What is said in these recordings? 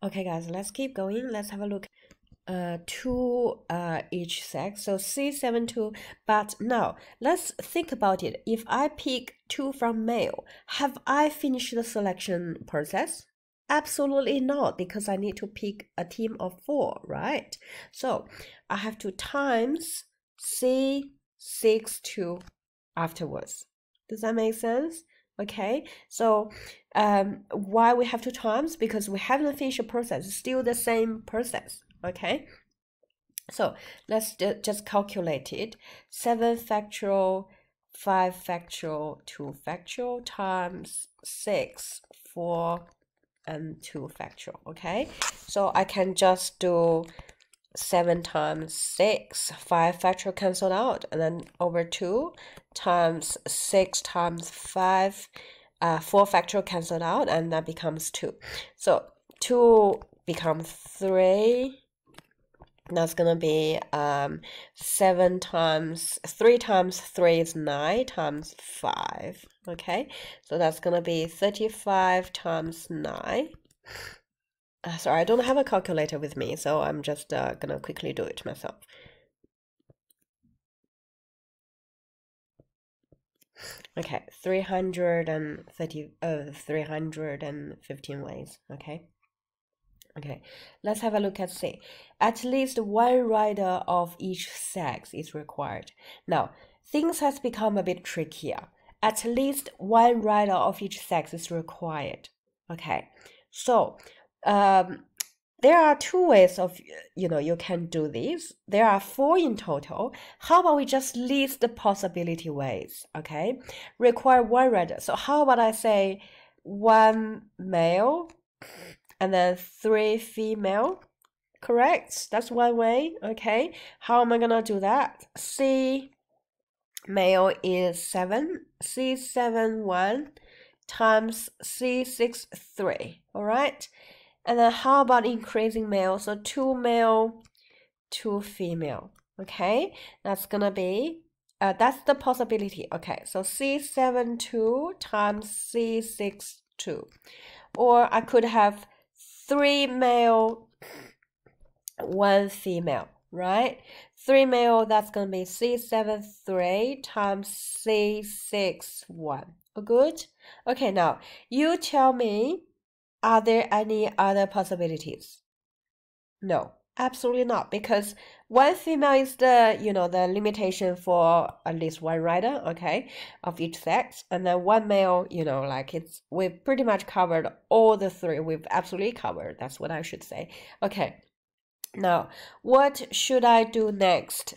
Okay, guys, let's keep going. Let's have a look. Two each sex, so C72. But now let's think about it. If I pick two from male, have I finished the selection process? Absolutely not, because I need to pick a team of 4, right? So I have to times C62 afterwards. Does that make sense? Okay, so why we have to times? Because we haven't finished the process. It's still the same process. Okay, so let's just calculate it. 7 factorial, 5 factorial, 2 factorial times 6, 4, and 2 factorial. Okay, so I can just do 7 times 6, 5 factorial cancelled out, and then over 2 times 6 times 5, 4 factorial cancelled out, and that becomes 2. So 2 becomes 3. That's gonna be 7 times 3 times 3 is 9 times 5. Okay, so that's gonna be 35 times 9. Sorry, I don't have a calculator with me, so I'm just gonna quickly do it myself. Okay, 315 ways. Okay, let's have a look at C. At least one rider of each sex is required. Now, things has become a bit trickier. At least one rider of each sex is required. Okay, so there are 2 ways of, you can do this. There are 4 in total. How about we just list the possibility ways, okay? Require one rider. So how about I say 1 male and then 3 female? Correct? That's one way, okay? How am I gonna do that? C male is 7, C7 1 times C6 3, all right? And then how about increasing male? So 2 male, 2 female. Okay, that's gonna be that's the possibility. Okay, so C7 2 times C6 2, or I could have 3 male, 1 female, right? 3 male, that's gonna be C7 3 times C6 1. Good. Okay, now you tell me, are there any other possibilities? No, absolutely not, because 1 female is the, the limitation for at least 1 rider, okay, of each sex, and then 1 male, like we've pretty much covered all the 3. We've absolutely covered. That's what I should say. Okay, now what should I do next?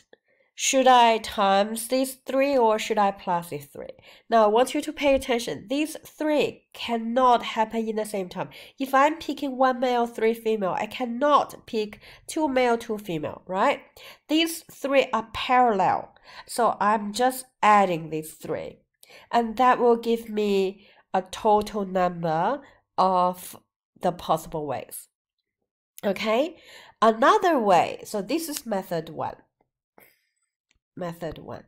Should I times these 3 or should I plus these 3? Now, I want you to pay attention. These 3 cannot happen in the same time. If I'm picking 1 male, 3 female, I cannot pick 2 male, 2 female, right? These 3 are parallel. So I'm just adding these 3. And that will give me a total number of the possible ways. Okay? Another way, so this is method 1. Method 1.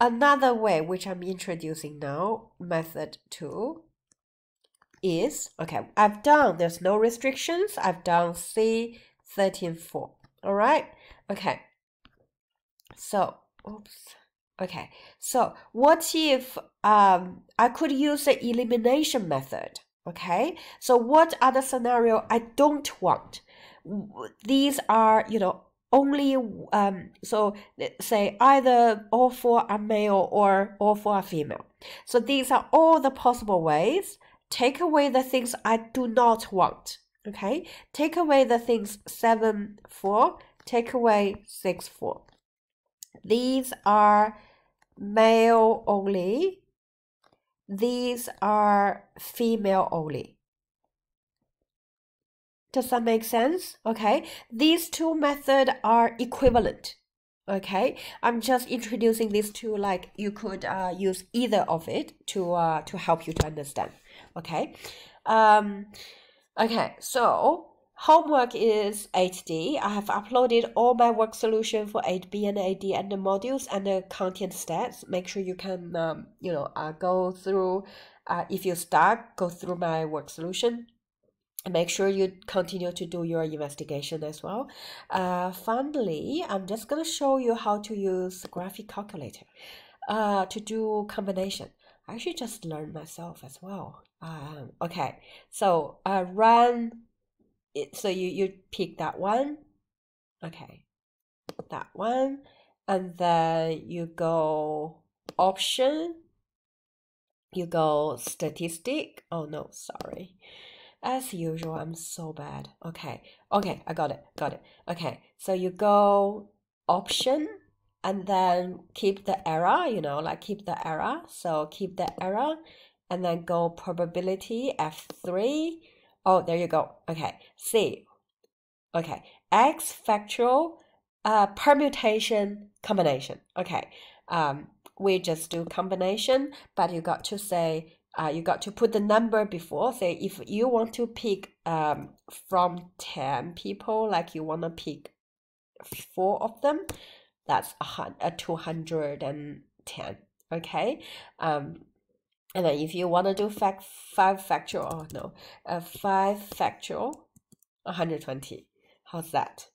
Another way, which I'm introducing now, method 2, is, okay, there's no restrictions. I've done C13 4. All right? Okay. So, okay. So, what if I could use the elimination method? Okay. So, what are the scenario I don't want? These are, only so say either all 4 are male or all 4 are female. So these are all the possible ways. Take away the things I do not want. Okay, take away the things 7 4, take away 6 4. These are male only. These are female only. Does that make sense? Okay, these 2 methods are equivalent. Okay, I'm just introducing these 2, like you could use either of it to help you to understand. Okay, okay, so homework is 8D. I have uploaded all my work solution for 8B and 8D and the modules and the content stats. Make sure you can go through, if you start, go through my work solution. make sure you continue to do your investigation as well. Finally, I'm just going to show you how to use graphic calculator to do combination. I actually just learned myself as well. Okay, so run it. So you pick that one. Okay, that one, and then you go option. You go statistic. Oh no, sorry. As usual, I'm so bad. Okay, I got it. Okay, so you go option and then keep the error, like keep the error. So keep the error and then go probability F3. Oh, there you go. Okay, C. Okay, X factorial, permutation, combination. Okay, we just do combination, but you got to say, you got to put the number before. Say if you want to pick from 10 people, like you want to pick 4 of them, that's a 210. Okay, and then if you want to do 5 factorial, oh no, 5 factorial, 120. How's that?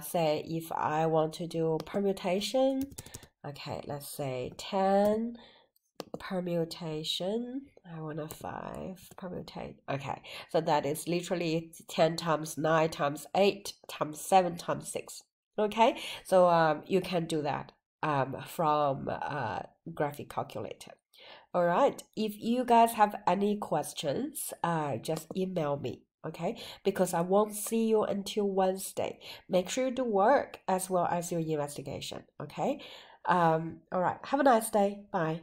Say if I want to do permutation, okay, let's say 10 permutation. I want a 5 permutate. Okay, so that is literally 10 times 9 times 8 times 7 times 6. Okay, so you can do that from graphic calculator. All right, if you guys have any questions, just email me. Okay, because I won't see you until Wednesday. Make sure you do work as well as your investigation. Okay, all right, have a nice day. Bye.